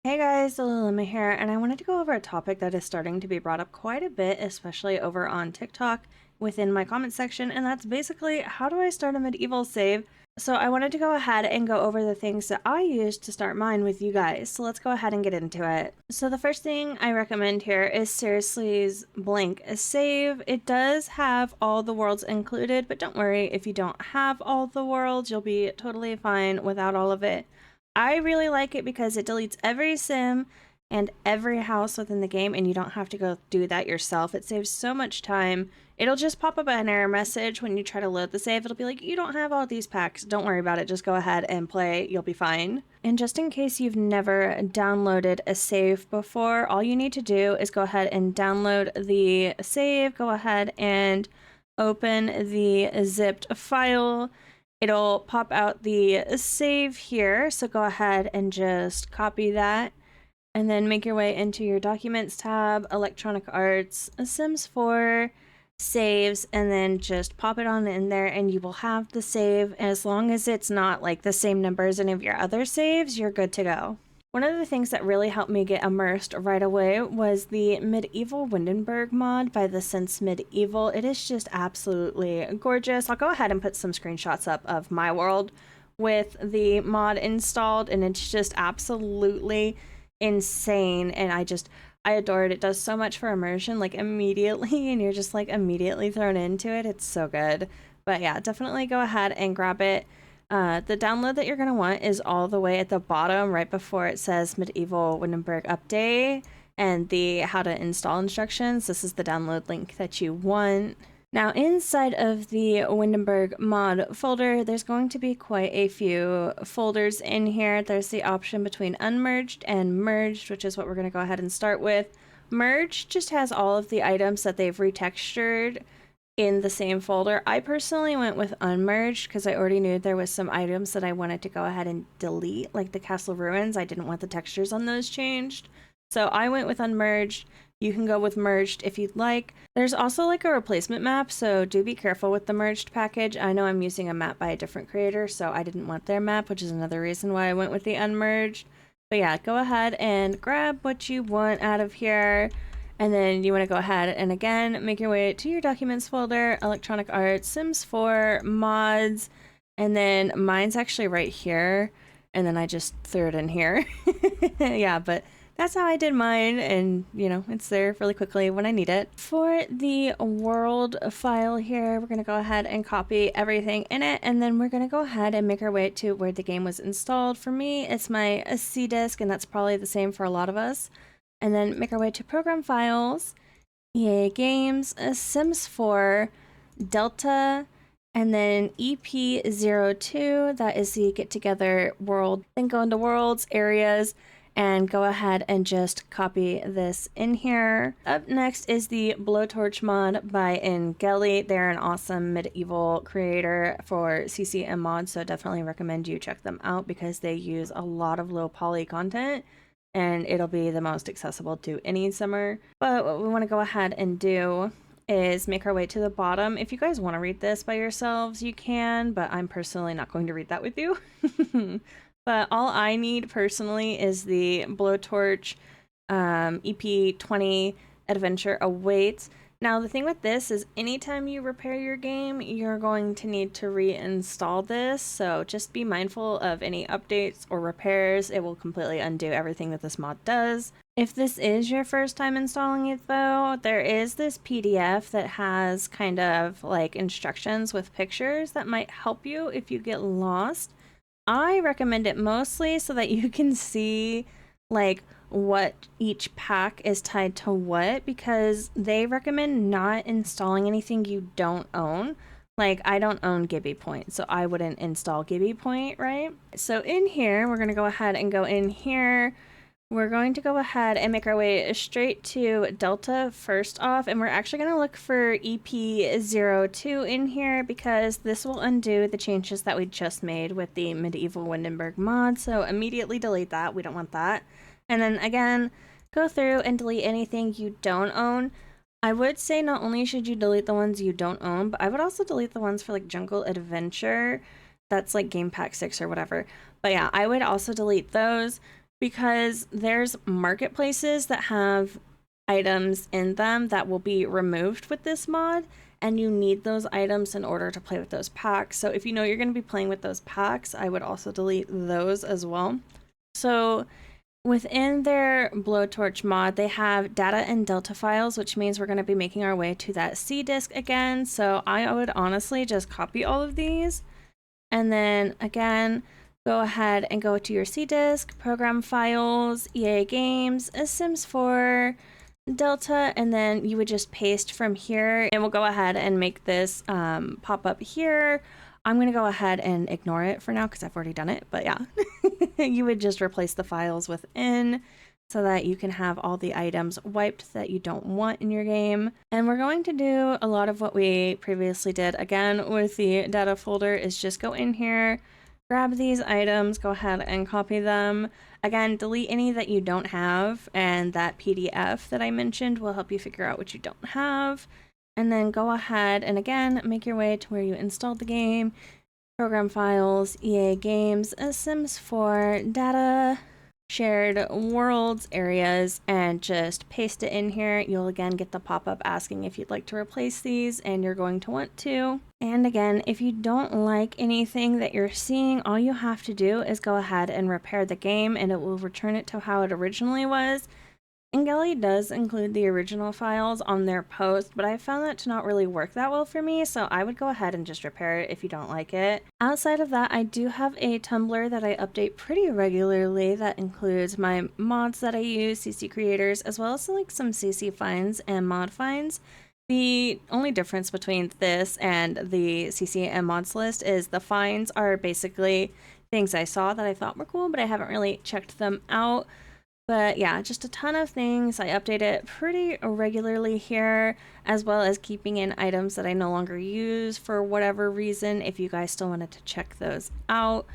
Hey guys, Lilima here, and I wanted to go over a topic that is starting to be brought up quite a bit, especially over on TikTok within my comment section, and that's basically how do I start a medieval save? So I wanted to go ahead and go over the things that I used to start mine with you guys. So let's go ahead and get into it. So the first thing I recommend here is Seriously's blank save. It does have all the worlds included, but don't worry if you don't have all the worlds, you'll be totally fine without all of it. I really like it because it deletes every sim and every house within the game, and you don't have to go do that yourself. It saves so much time. It'll just pop up an error message when you try to load the save. It'll be like, you don't have all these packs. Don't worry about it. Just go ahead and play. You'll be fine. And just in case you've never downloaded a save before, all you need to do is go ahead and download the save. Go ahead and open the zipped file. It'll pop out the save here, so go ahead and just copy that and then make your way into your Documents tab, Electronic Arts, Sims 4, Saves, and then just pop it on in there and you will have the save. As long as it's not like the same number as any of your other saves, you're good to go. One of the things that really helped me get immersed right away was the Medieval Windenburg mod by the Sense Medieval. It is just absolutely gorgeous. I'll go ahead and put some screenshots up of my world with the mod installed, and it's just absolutely insane. And I adore it. It does so much for immersion, like immediately, and you're just like immediately thrown into it. It's so good. But yeah, definitely go ahead and grab it. The download that you're going to want is all the way at the bottom, right before it says Medieval Windenburg Update and the how to install instructions. This is the download link that you want. Now, inside of the Windenburg mod folder, there's going to be quite a few folders in here. There's the option between unmerged and merged, which is what we're going to go ahead and start with. Merged just has all of the items that they've retextured in the same folder. I personally went with unmerged because I already knew there was some items that I wanted to go ahead and delete, like the castle ruins. I didn't want the textures on those changed. So I went with unmerged. You can go with merged if you'd like. There's also like a replacement map, so do be careful with the merged package. I know I'm using a map by a different creator, so I didn't want their map, which is another reason why I went with the unmerged. But yeah, go ahead and grab what you want out of here. And then you want to go ahead and again, make your way to your documents folder, Electronic Arts, Sims 4, mods, and then mine's actually right here. And then I just threw it in here. Yeah, but that's how I did mine. And you know, it's there really quickly when I need it. For the world file here, we're going to go ahead and copy everything in it. And then we're going to go ahead and make our way to where the game was installed. For me, it's my C disk, and that's probably the same for a lot of us. And then make our way to Program Files, EA Games, Sims 4, Delta, and then EP02. That is the Get Together world. Then go into Worlds, Areas, and go ahead and just copy this in here. Up next is the Blowtorch mod by Ingeli. They're an awesome medieval creator for CCM mods, so definitely recommend you check them out because they use a lot of low poly content and it'll be the most accessible to any simmer. But what we want to go ahead and do is make our way to the bottom. If you guys want to read this by yourselves, you can, but I'm personally not going to read that with you. But all I need personally is the Blowtorch EP20 Adventure Awaits. Now, the thing with this is anytime you repair your game, you're going to need to reinstall this. So just be mindful of any updates or repairs. It will completely undo everything that this mod does. If this is your first time installing it though, there is this PDF that has kind of like instructions with pictures that might help you if you get lost. I recommend it mostly so that you can see like what each pack is tied to what, because they recommend not installing anything you don't own. Like I don't own Gibby Point, so I wouldn't install Gibby Point, right? So in here, we're going to go ahead and go in here. We're going to go ahead and make our way straight to Delta first off, and we're actually going to look for EP02 in here because this will undo the changes that we just made with the Medieval Windenburg mod, so immediately delete that. We don't want that. And then again, go through and delete anything you don't own. I would say not only should you delete the ones you don't own, but I would also delete the ones for like Jungle Adventure. That's like Game Pack 6 or whatever. But yeah, I would also delete those. because there's marketplaces that have items in them that will be removed with this mod, and you need those items in order to play with those packs. So if you know you're going to be playing with those packs, I would also delete those as well. So within their Blowtorch mod, they have data and delta files, which means we're going to be making our way to that C disk again. So I would honestly just copy all of these, and then again, go ahead and go to your C disk, program files, EA games, Sims 4, Delta, and then you would just paste from here, and we'll go ahead and make this pop up here. I'm going to go ahead and ignore it for now because I've already done it, but yeah. You would just replace the files within so that you can have all the items wiped that you don't want in your game. And we're going to do a lot of what we previously did again with the data folder, is just go in here, grab these items, go ahead and copy them. Again, delete any that you don't have, and that PDF that I mentioned will help you figure out what you don't have. And then go ahead and again, make your way to where you installed the game, program files, EA games, Sims 4, data, shared worlds, areas, and just paste it in here. You'll again get the pop-up asking if you'd like to replace these, and you're going to want to. And again, if you don't like anything that you're seeing, all you have to do is go ahead and repair the game, and it will return it to how it originally was. Ingelli does include the original files on their post, but I found that to not really work that well for me, so I would go ahead and just repair it if you don't like it. Outside of that, I do have a Tumblr that I update pretty regularly that includes my mods that I use, CC creators, as well as like some CC finds and mod finds. The only difference between this and the CC and mods list is the finds are basically things I saw that I thought were cool, but I haven't really checked them out. But yeah, just a ton of things. I update it pretty regularly here, as well as keeping in items that I no longer use for whatever reason, if you guys still wanted to check those out.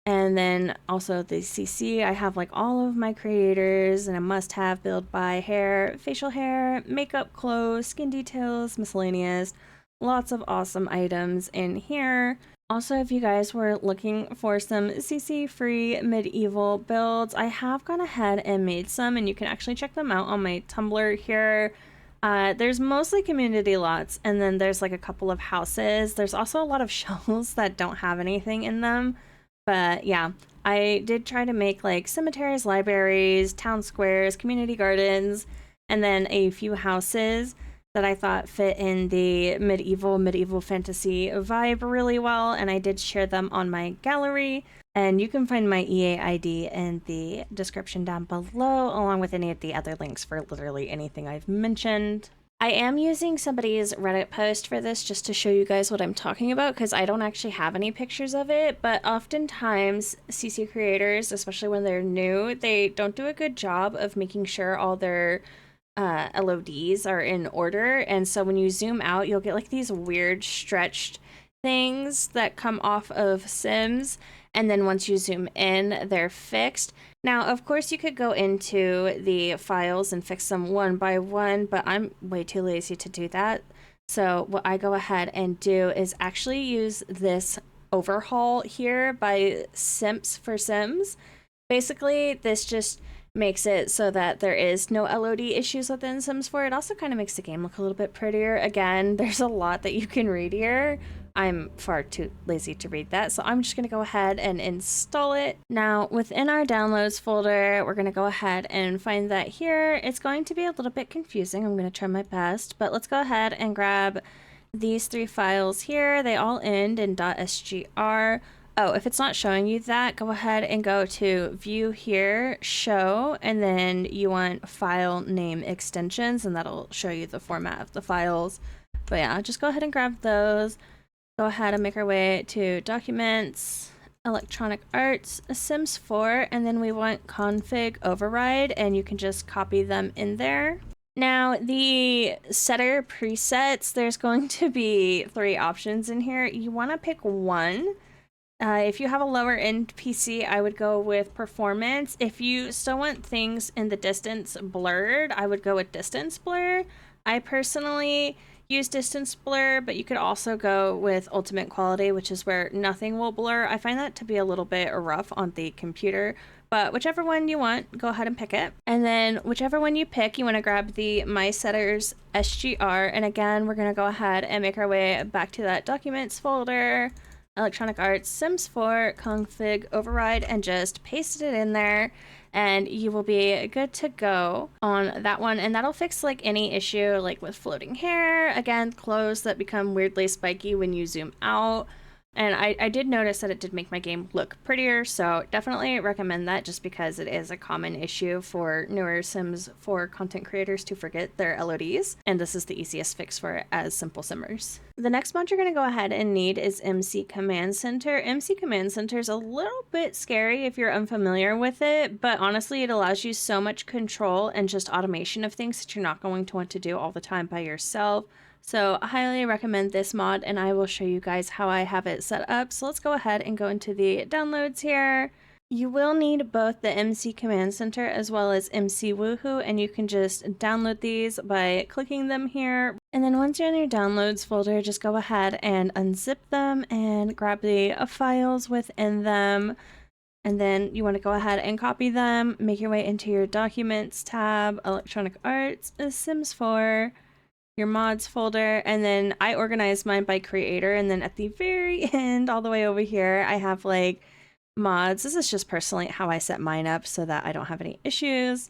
And then also the CC, I have like all of my creators and a must-have build by hair, facial hair, makeup, clothes, skin details, miscellaneous. Lots of awesome items in here. Also, if you guys were looking for some CC-free medieval builds, I have gone ahead and made some, and you can actually check them out on my Tumblr here. There's mostly community lots, and then there's like a couple of houses. There's also a lot of shells that don't have anything in them. But yeah, I did try to make like cemeteries, libraries, town squares, community gardens, and then a few houses that I thought fit in the medieval fantasy vibe really well, and I did share them on my gallery, and you can find my EA ID in the description down below, along with any of the other links for literally anything I've mentioned. I am using somebody's Reddit post for this just to show you guys what I'm talking about, because I don't actually have any pictures of it, but oftentimes CC creators, especially when they're new, they don't do a good job of making sure all their LODs are in order, and so when you zoom out, you'll get like these weird stretched things that come off of Sims, and then once you zoom in, they're fixed. Now, of course, you could go into the files and fix them one by one, but I'm way too lazy to do that. So what I go ahead and do is actually use this Overhaul here by Simps for Sims. Basically, this just makes it so that there is no LOD issues within Sims 4. It also kind of makes the game look a little bit prettier. Again, there's a lot that you can read here. I'm far too lazy to read that, so I'm just going to go ahead and install it. Now, within our downloads folder, we're going to go ahead and find that here. It's going to be a little bit confusing. I'm going to try my best, but let's go ahead and grab these 3 files here. They all end in .sgr. Oh, if it's not showing you that, go ahead and go to view here, show, and then you want file name extensions, and that'll show you the format of the files. But yeah, just go ahead and grab those. Go ahead and make our way to documents, electronic arts, Sims 4, and then we want config override, and you can just copy them in there. Now, the setter presets, there's going to be 3 options in here. You want to pick one. If you have a lower end PC, I would go with performance. If you still want things in the distance blurred, I would go with distance blur. I personally use distance blur, but you could also go with ultimate quality, which is where nothing will blur. I find that to be a little bit rough on the computer, but whichever one you want, go ahead and pick it. And then whichever one you pick, you want to grab the My Setters SGR. And again, we're going to go ahead and make our way back to that Documents folder, Electronic Arts, Sims 4, Config, Override, and just paste it in there. And you will be good to go on that one. And that'll fix like any issue like with floating hair, again, clothes that become weirdly spiky when you zoom out. And I did notice that it did make my game look prettier, so definitely recommend that just because it is a common issue for newer Sims 4 content creators to forget their LODs, and this is the easiest fix for it as simple simmers. The next mod you're going to go ahead and need is MC Command Center. MC Command Center is a little bit scary if you're unfamiliar with it, but honestly it allows you so much control and just automation of things that you're not going to want to do all the time by yourself. So I highly recommend this mod, and I will show you guys how I have it set up. So let's go ahead and go into the downloads here. You will need both the MC Command Center as well as MC Woohoo, and you can just download these by clicking them here. And then once you're in your downloads folder, just go ahead and unzip them and grab the files within them. And then you want to go ahead and copy them, make your way into your Documents tab, Electronic Arts, Sims 4, your mods folder, and then I organized mine by creator, and then at the very end all the way over here I have like mods. This is just personally how I set mine up so that I don't have any issues.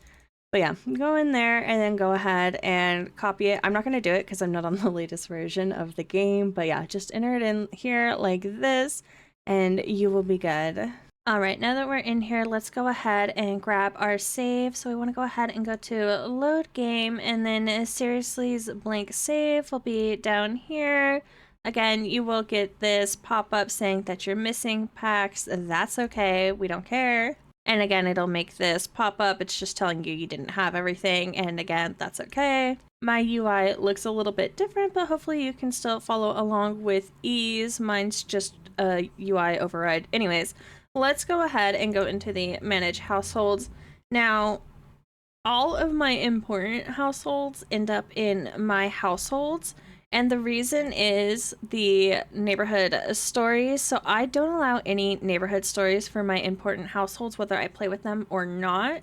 But yeah, go in there and then go ahead and copy it. I'm not going to do it because I'm not on the latest version of the game, but yeah, just enter it in here like this and you will be good. Alright, now that we're in here, let's go ahead and grab our save. So we want to go ahead and go to load game, and then Seriously's blank save will be down here. Again, you will get this pop-up saying that you're missing packs. That's okay, we don't care. And again, it'll make this pop-up. It's just telling you you didn't have everything, and again, that's okay. My UI looks a little bit different, but hopefully you can still follow along with ease. Mine's just a UI override. Anyways, let's go ahead and go into the manage households. Now, all of my important households end up in my households, and the reason is the neighborhood stories. So I don't allow any neighborhood stories for my important households, whether I play with them or not.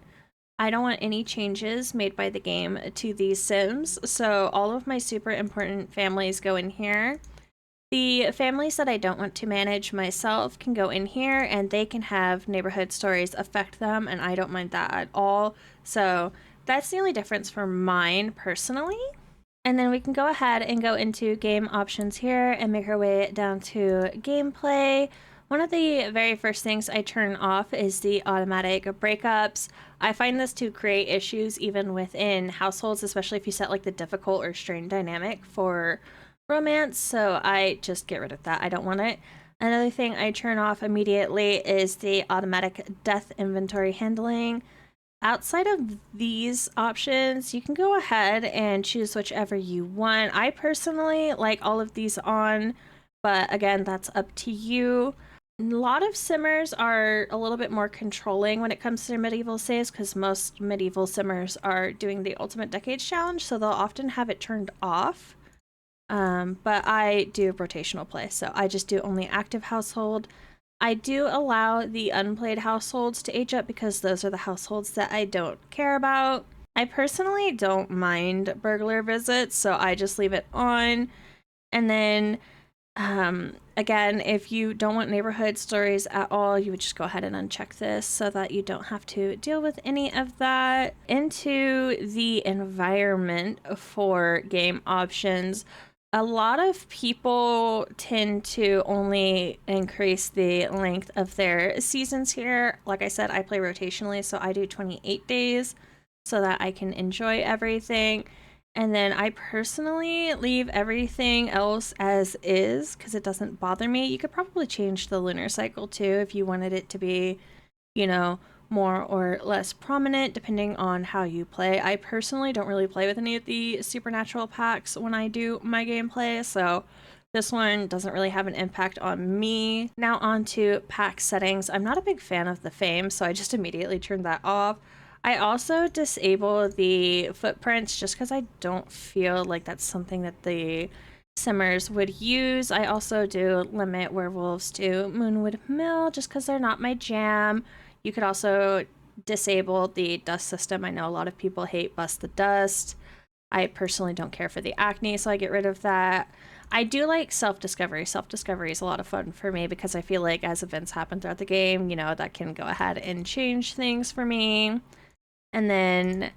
I don't want any changes made by the game to these Sims, so all of my super important families go in here. The families that I don't want to manage myself can go in here, and they can have neighborhood stories affect them, and I don't mind that at all. So that's the only difference for mine personally. And then we can go ahead and go into game options here and make our way down to gameplay. One of the very first things I turn off is the automatic breakups. I find this to create issues even within households, especially if you set like the difficult or strained dynamic for romance, so I just get rid of that. I don't want it. Another thing I turn off immediately is the automatic death inventory handling. Outside of these options, you can go ahead and choose whichever you want. I personally like all of these on, but again, that's up to you. A lot of simmers are a little bit more controlling when it comes to their medieval saves because most medieval simmers are doing the Ultimate Decades Challenge, so they'll often have it turned off. But I do rotational play, so I just do only active household. I do allow the unplayed households to age up because those are the households that I don't care about. I personally don't mind burglar visits, so I just leave it on. And then, again, if you don't want neighborhood stories at all, you would just go ahead and uncheck this so that you don't have to deal with any of that. Into the environment for game options, a lot of people tend to only increase the length of their seasons here. Like I said, I play rotationally, so I do 28 days so that I can enjoy everything. And then I personally leave everything else as is because it doesn't bother me. You could probably change the lunar cycle too if you wanted it to be, you know, more or less prominent depending on how you play. I personally don't really play with any of the supernatural packs when I do my gameplay, so this one doesn't really have an impact on me. Now on to pack settings. I'm not a big fan of the fame, so I just immediately turned that off. I also disable the footprints just because I don't feel like that's something that the simmers would use. I also do limit werewolves to Moonwood Mill just because they're not my jam. You could also disable the dust system. I know a lot of people hate Bust the Dust. I personally don't care for the acne, so I get rid of that. I do like self-discovery. Self-discovery is a lot of fun for me because I feel like as events happen throughout the game, you know, that can go ahead and change things for me. And then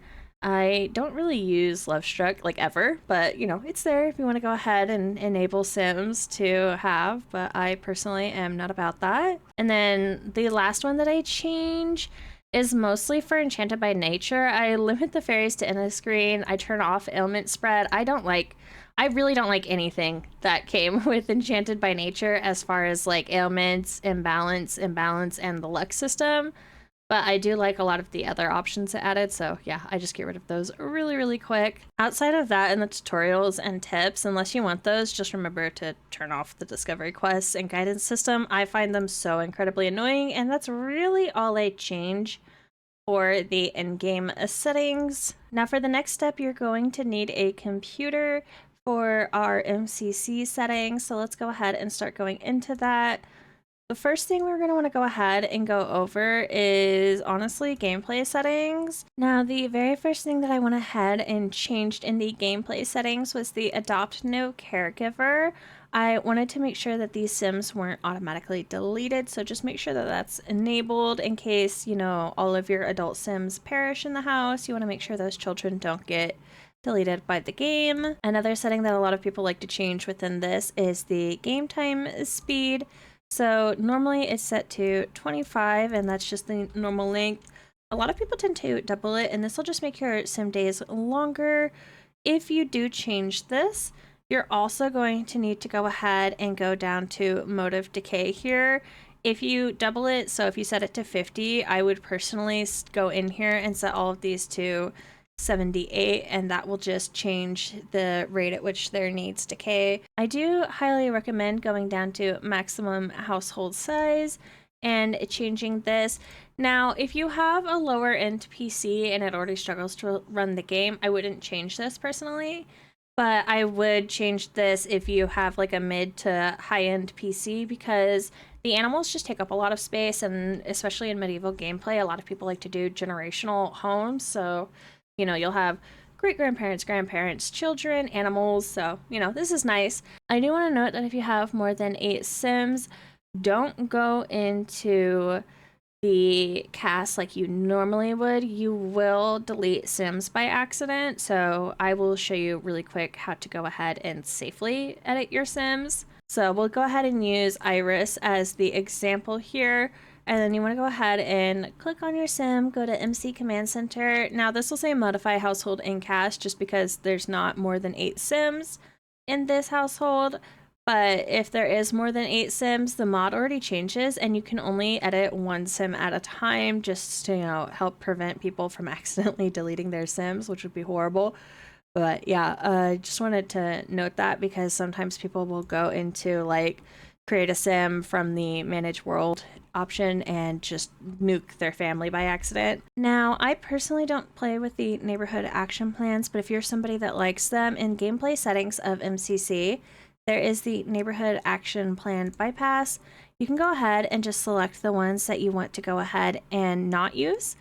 I don't really use Love Struck like ever, but you know, it's there if you want to go ahead and enable Sims to have, but I personally am not about that. And then the last one that I change is mostly for Enchanted by Nature. I limit the fairies to end of screen. I turn off ailment spread. I really don't like anything that came with Enchanted by Nature as far as like ailments, imbalance, and the luck system. But I do like a lot of the other options it added, so yeah, I just get rid of those really, really quick. Outside of that, in the tutorials and tips, unless you want those, just remember to turn off the discovery quests and guidance system. I find them so incredibly annoying, and that's really all I change for the in-game settings. Now for the next step, you're going to need a computer for our MCC settings, so let's go ahead and start going into that. The first thing we're going to want to go ahead and go over is honestly gameplay settings. Now, the very first thing that I went ahead and changed in the gameplay settings was the adopt no caregiver. I wanted to make sure that these Sims weren't automatically deleted, so just make sure that that's enabled in case, you know, all of your adult Sims perish in the house. You want to make sure those children don't get deleted by the game. Another setting that a lot of people like to change within this is the game time speed. So normally it's set to 25, and that's just the normal length. A lot of people tend to double it, and this will just make your sim days longer. If you do change this, you're also going to need to go ahead and go down to mode of decay here. If you double it, so if you set it to 50, I would personally go in here and set all of these to 78, and that will just change the rate at which their needs decay. I do highly recommend going down to maximum household size and changing this. Now, if you have a lower end PC and it already struggles to run the game, I wouldn't change this personally, but I would change this if you have like a mid to high end PC, because the animals just take up a lot of space, and especially in medieval gameplay, a lot of people like to do generational homes, so you know, you'll have great-grandparents, grandparents, children, animals, so, you know, this is nice. I do want to note that if you have more than 8 Sims, don't go into the cast like you normally would. You will delete Sims by accident, so I will show you really quick how to go ahead and safely edit your Sims. So we'll go ahead and use Iris as the example here. And then you want to go ahead and click on your sim, go to MC Command Center. Now this will say modify household in cast just because there's not more than 8 Sims in this household. But if there is more than 8 Sims, the mod already changes and you can only edit 1 Sim at a time, just to, you know, help prevent people from accidentally deleting their Sims, which would be horrible. But yeah, I just wanted to note that because sometimes people will go into like create a sim from the manage world option and just nuke their family by accident. Now, I personally don't play with the neighborhood action plans, but if you're somebody that likes them, in gameplay settings of MCC, there is the neighborhood action plan bypass. You can go ahead and just select the ones that you want to go ahead and not use,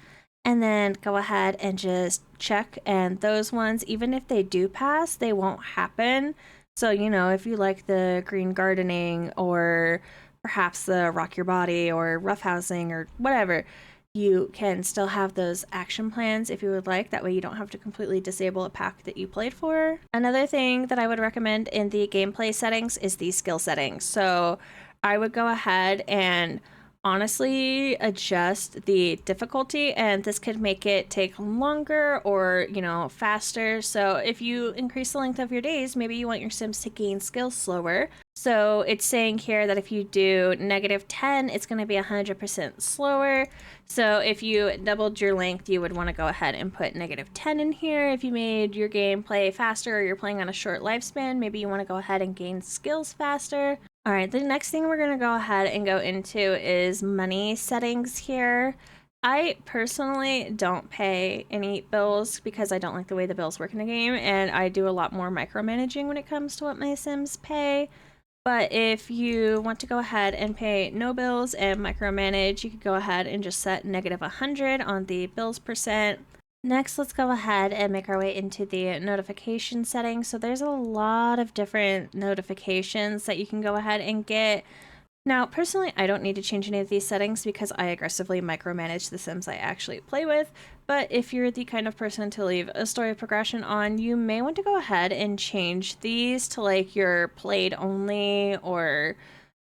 and then go ahead and just check, and those ones, even if they do pass, they won't happen. So, you know, if you like the green gardening or perhaps the rock your body or roughhousing or whatever, you can still have those action plans if you would like. That way you don't have to completely disable a pack that you played for. Another thing that I would recommend in the gameplay settings is the skill settings. So I would go ahead and honestly adjust the difficulty, and this could make it take longer or, you know, faster. So if you increase the length of your days, maybe you want your Sims to gain skills slower. So it's saying here that if you do -10, it's going to be 100% slower. So if you doubled your length, you would want to go ahead and put -10 in here. If you made your gameplay faster or you're playing on a short lifespan, maybe you want to go ahead and gain skills faster. All right, the next thing we're going to go ahead and go into is money settings here. I personally don't pay any bills because I don't like the way the bills work in the game, and I do a lot more micromanaging when it comes to what my Sims pay. But if you want to go ahead and pay no bills and micromanage, you could go ahead and just set -100 on the bills percent. Next, let's go ahead and make our way into the notification settings. So there's a lot of different notifications that you can go ahead and get. Now, personally, I don't need to change any of these settings because I aggressively micromanage the Sims I actually play with, but if you're the kind of person to leave a story progression on, you may want to go ahead and change these to like your played only or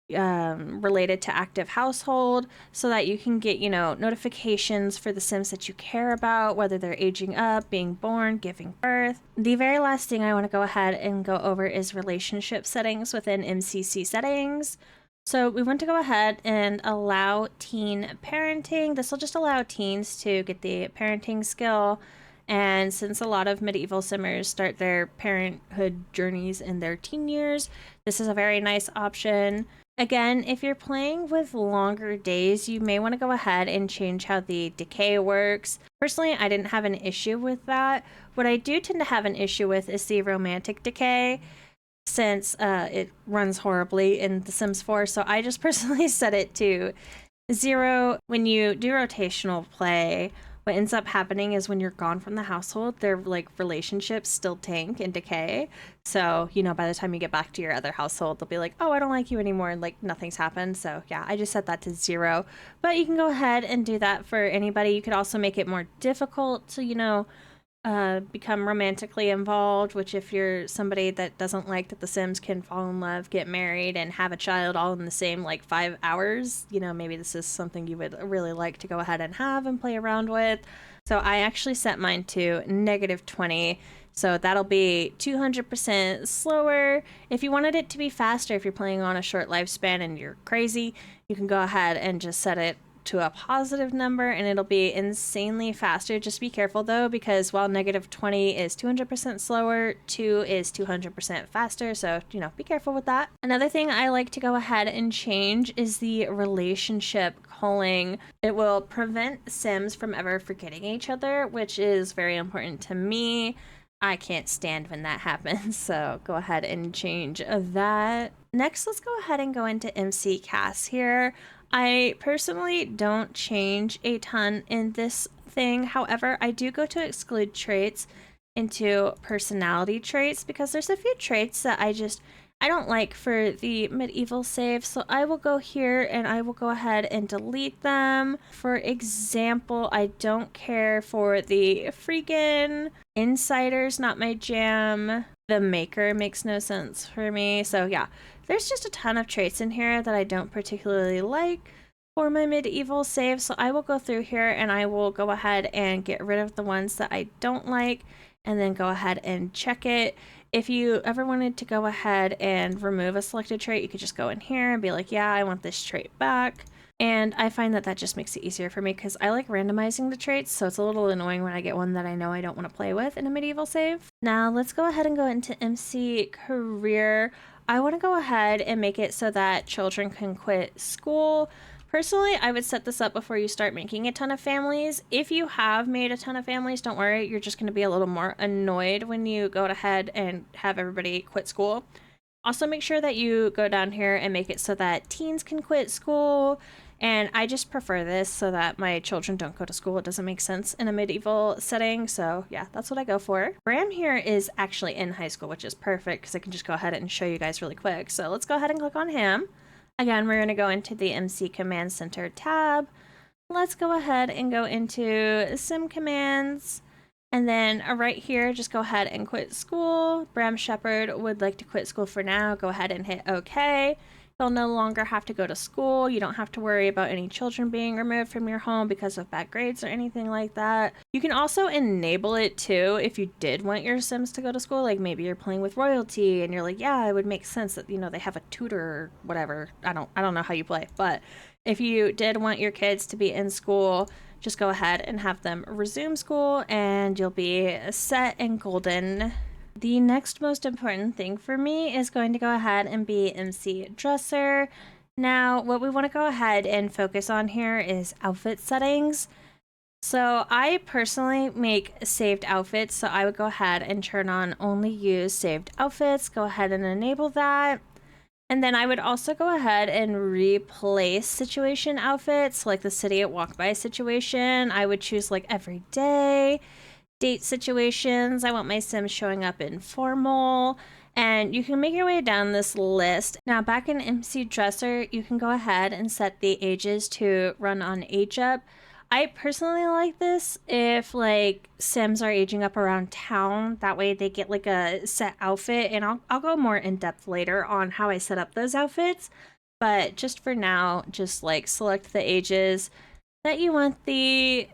related to active household so that you can get, notifications for the Sims that you care about, whether they're aging up, being born, giving birth. The very last thing I want to go ahead and go over is relationship settings within MCC settings. So we want to go ahead and allow teen parenting. This will just allow teens to get the parenting skill. And since a lot of medieval simmers start their parenthood journeys in their teen years, this is a very nice option. Again, if you're playing with longer days, you may want to go ahead and change how the decay works. Personally, I didn't have an issue with that. What I do tend to have an issue with is the romantic decay, since it runs horribly in The Sims 4. So I just personally set it to 0. When you do rotational play, what ends up happening is when you're gone from the household, their like relationships still tank and decay. So, by the time you get back to your other household, they'll be like, oh, I don't like you anymore, and like nothing's happened. So yeah, I just set that to 0. But you can go ahead and do that for anybody. You could also make it more difficult to, become romantically involved, which if you're somebody that doesn't like that the Sims can fall in love, get married, and have a child all in the same like 5 hours, maybe this is something you would really like to go ahead and have and play around with. So I actually set mine to -20. So that'll be 200% slower. If you wanted it to be faster, if you're playing on a short lifespan and you're crazy, you can go ahead and just set it to a positive number and it'll be insanely faster. Just be careful though, because while -20 is 200% slower, 2 is 200% faster. So, be careful with that. Another thing I like to go ahead and change is the relationship calling. It will prevent Sims from ever forgetting each other, which is very important to me. I can't stand when that happens, so go ahead and change that. Next, let's go ahead and go into MCCC here. I personally don't change a ton in this thing. However, I do go to exclude traits into personality traits because there's a few traits that I don't like for the medieval save. So I will go here and I will go ahead and delete them. For example, I don't care for the freaking insiders, not my jam. The maker makes no sense for me. So yeah, there's just a ton of traits in here that I don't particularly like for my medieval save. So I will go through here and I will go ahead and get rid of the ones that I don't like and then go ahead and check it. If you ever wanted to go ahead and remove a selected trait, you could just go in here and be like, yeah, I want this trait back. And I find that just makes it easier for me because I like randomizing the traits, so it's a little annoying when I get one that I know I don't want to play with in a medieval save. Now let's go ahead and go into MC Career. I want to go ahead and make it so that children can quit school. Personally, I would set this up before you start making a ton of families. If you have made a ton of families, don't worry, you're just going to be a little more annoyed when you go ahead and have everybody quit school. Also, make sure that you go down here and make it so that teens can quit school. And I just prefer this so that my children don't go to school. It doesn't make sense in a medieval setting. So yeah, that's what I go for. Bram here is actually in high school, which is perfect because I can just go ahead and show you guys really quick. So let's go ahead and click on him. Again, we're going to go into the MC Command Center tab. Let's go ahead and go into Sim Commands. And then right here, just go ahead and quit school. Bram Shepherd would like to quit school for now. Go ahead and hit OK. They'll no longer have to go to school. You don't have to worry about any children being removed from your home because of bad grades or anything like that. You can also enable it too if you did want your Sims to go to school. Like maybe you're playing with royalty and you're like, yeah, it would make sense that, they have a tutor or whatever. I don't know how you play, but if you did want your kids to be in school, just go ahead and have them resume school and you'll be set and golden. The next most important thing for me is going to go ahead and be MC Dresser. Now, what we want to go ahead and focus on here is outfit settings. So I personally make saved outfits, so I would go ahead and turn on only use saved outfits. Go ahead and enable that. And then I would also go ahead and replace situation outfits, like the city at walk by situation. I would choose like every day, date situations. I want my Sims showing up in formal. And you can make your way down this list. Now, back in MC Dresser, you can go ahead and set the ages to run on age up. I personally like this if like Sims are aging up around town. That way they get like a set outfit, and I'll go more in depth later on how I set up those outfits. But just for now, just like select the ages that you want the,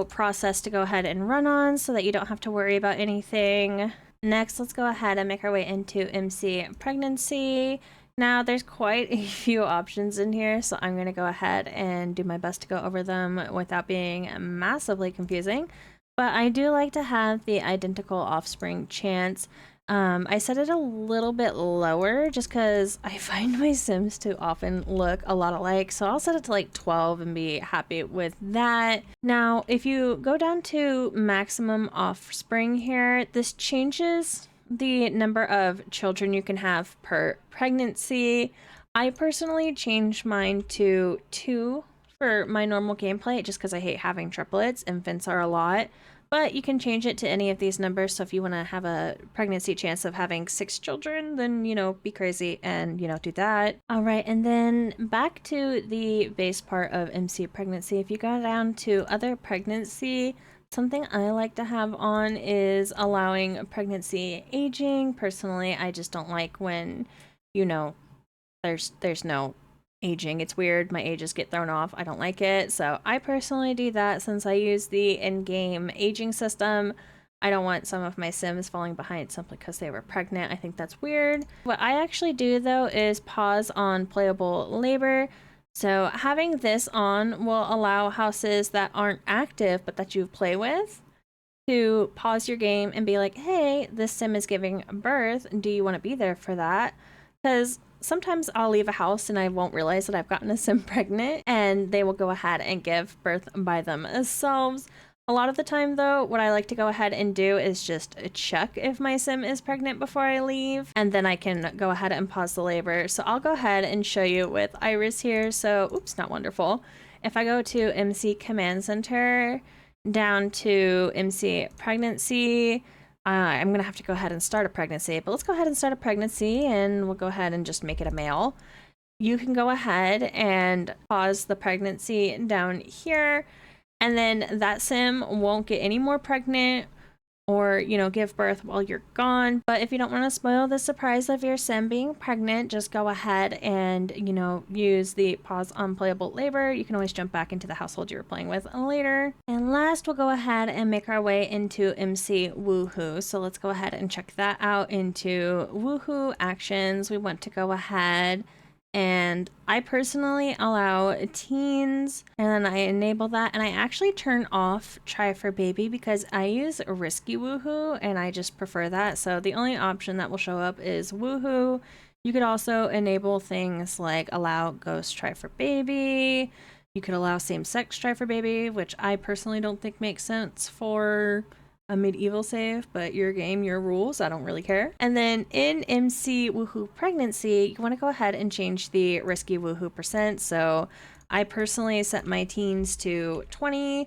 process to go ahead and run on so that you don't have to worry about anything. Next, let's go ahead and make our way into MC Pregnancy. Now, there's quite a few options in here, so I'm going to go ahead and do my best to go over them without being massively confusing. But I do like to have the identical offspring chance. I set it a little bit lower just because I find my Sims to often look a lot alike, so I'll set it to like 12 and be happy with that. Now, if you go down to maximum offspring here, this changes the number of children you can have per pregnancy. I personally changed mine to 2 for my normal gameplay just because I hate having triplets. Infants are a lot. But you can change it to any of these numbers. So if you want to have a pregnancy chance of having 6 children, then, be crazy and, do that. All right. And then back to the base part of MC pregnancy. If you go down to other pregnancy, something I like to have on is allowing pregnancy aging. Personally, I just don't like when, there's no aging. It's weird. My ages get thrown off. I don't like it. So I personally do that since I use the in-game aging system. I don't want some of my Sims falling behind simply because they were pregnant. I think that's weird. What I actually do though is pause on playable labor. So having this on will allow houses that aren't active but that you play with to pause your game and be like, hey, this Sim is giving birth. Do you want to be there for that? Because sometimes I'll leave a house and I won't realize that I've gotten a Sim pregnant, and they will go ahead and give birth by themselves. A lot of the time though, what I like to go ahead and do is just check if my Sim is pregnant before I leave, and then I can go ahead and pause the labor. So I'll go ahead and show you with Iris here. So, oops, not wonderful. If I go to MC Command Center, down to MC Pregnancy, I'm going to have to go ahead and start a pregnancy, but let's go ahead and start a pregnancy, and we'll go ahead and just make it a male. You can go ahead and pause the pregnancy down here, and then that Sim won't get any more pregnant or, give birth while you're gone. But if you don't want to spoil the surprise of your Sim being pregnant, just go ahead and, use the pause on playable labor. You can always jump back into the household you were playing with later. And last, we'll go ahead and make our way into MC Woohoo. So let's go ahead and check that out into Woohoo actions. We want to go ahead and I personally allow teens, and then I enable that, and I actually turn off try for baby because I use risky woohoo and I just prefer that. So the only option that will show up is woohoo. You could also enable things like allow ghost try for baby. You could allow same-sex try for baby, which I personally don't think makes sense for a medieval save, but your game, your rules, I don't really care. And then in MC Woohoo Pregnancy, you want to go ahead and change the risky woohoo percent. So I personally set my teens to 20,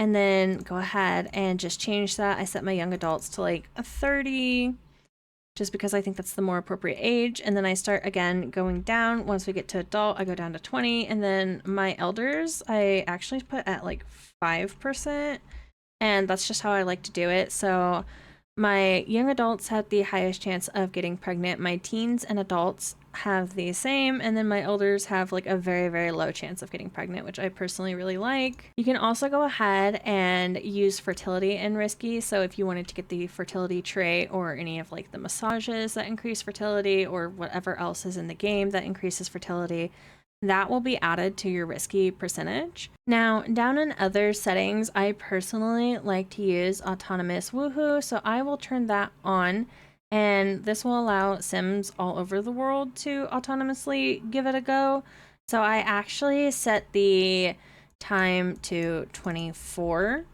and then go ahead and just change that. I set my young adults to like a 30, just because I think that's the more appropriate age. And then I start again going down. Once we get to adult, I go down to 20, and then my elders, I actually put at like 5%. And that's just how I like to do it. So my young adults have the highest chance of getting pregnant. My teens and adults have the same. And then my elders have like a very, very low chance of getting pregnant, which I personally really like. You can also go ahead and use fertility in risky. So if you wanted to get the fertility trait or any of like the massages that increase fertility or whatever else is in the game that increases fertility, that will be added to your risky percentage. Now, down in other settings, I personally like to use autonomous woohoo, so I will turn that on, and this will allow Sims all over the world to autonomously give it a go. So I actually set the time to 24,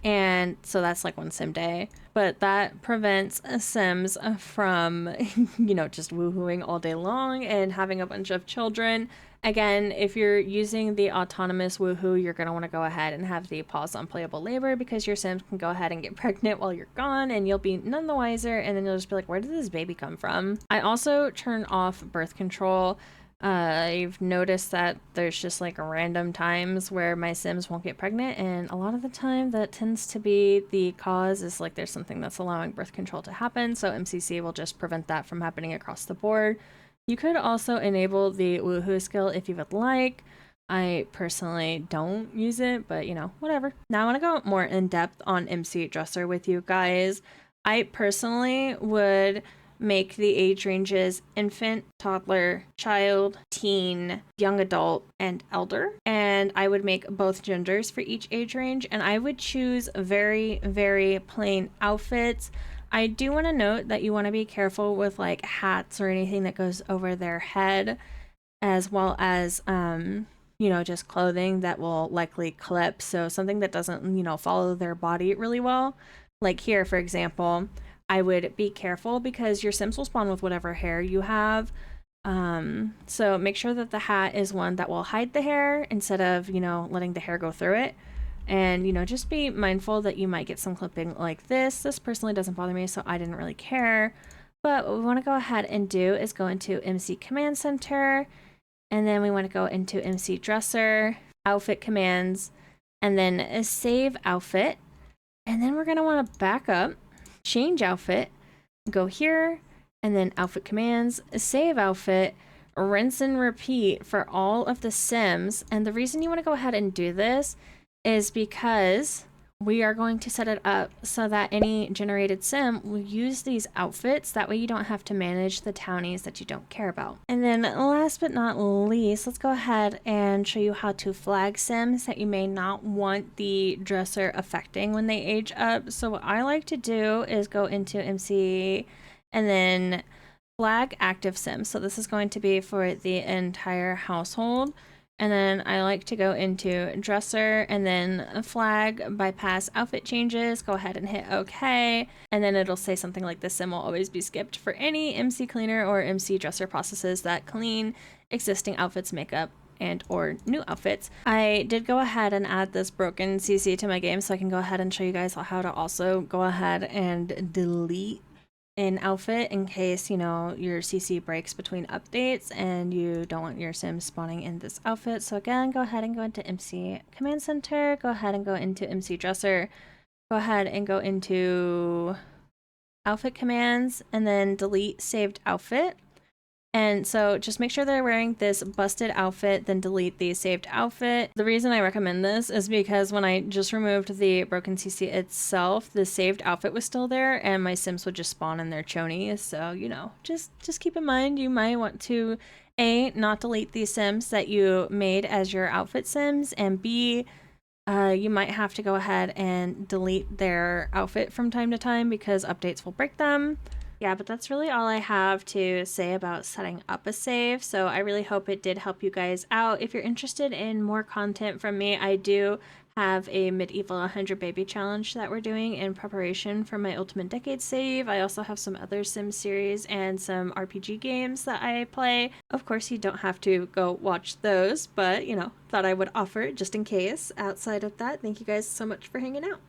And so that's like one sim day, but that prevents sims from, just woohooing all day long and having a bunch of children. Again, if you're using the autonomous woohoo, you're going to want to go ahead and have the pause on playable labor, because your sims can go ahead and get pregnant while you're gone and you'll be none the wiser, and then you'll just be like, where did this baby come from? I also turn off birth control. I've noticed that there's just like random times where my sims won't get pregnant, and a lot of the time that tends to be the cause is like there's something that's allowing birth control to happen, so MCC will just prevent that from happening across the board. You could also enable the woohoo skill if you would like. I personally don't use it, but whatever. Now I want to go more in depth on MC Dresser with you guys. I personally would make the age ranges infant, toddler, child, teen, young adult, and elder. And I would make both genders for each age range, and I would choose very, very plain outfits. I do want to note that you want to be careful with like hats or anything that goes over their head, as well as just clothing that will likely clip. So something that doesn't, follow their body really well. Like here, for example, I would be careful because your sims will spawn with whatever hair you have. So make sure that the hat is one that will hide the hair instead of, letting the hair go through it. And, just be mindful that you might get some clipping like this. This personally doesn't bother me, so I didn't really care. But what we want to go ahead and do is go into MC Command Center, and then we want to go into MC Dresser, Outfit Commands, and then Save Outfit. And then we're going to want to back up, change outfit, go here, and then Outfit Commands, Save Outfit, rinse and repeat for all of the sims. And the reason you want to go ahead and do this is because we are going to set it up so that any generated sim will use these outfits. That way you don't have to manage the townies that you don't care about. And then last but not least, let's go ahead and show you how to flag sims that you may not want the dresser affecting when they age up. So what I like to do is go into MC and then flag active sims. So this is going to be for the entire household. And then I like to go into dresser and then flag bypass outfit changes, go ahead and hit OK. And then it'll say something like this sim will always be skipped for any MC cleaner or MC dresser processes that clean existing outfits, makeup, and or new outfits. I did go ahead and add this broken CC to my game, so I can go ahead and show you guys how to also go ahead and delete an outfit in case your CC breaks between updates and you don't want your sims spawning in this outfit. So again, go ahead and go into MC Command Center, go ahead and go into MC Dresser, go ahead and go into Outfit Commands, and then delete saved outfit. And so just make sure they're wearing this busted outfit, then delete the saved outfit. The reason I recommend this is because when I just removed the broken CC itself, the saved outfit was still there and my sims would just spawn in their chonies. So, just keep in mind you might want to A, not delete these sims that you made as your outfit sims, and B, you might have to go ahead and delete their outfit from time to time because updates will break them. Yeah, but that's really all I have to say about setting up a save. So I really hope it did help you guys out. If you're interested in more content from me, I do have a medieval 100 baby challenge that we're doing in preparation for my Ultimate Decade save. I also have some other sim series and some RPG games that I play. Of course, you don't have to go watch those, but thought I would offer it just in case. Outside of that, thank you guys so much for hanging out.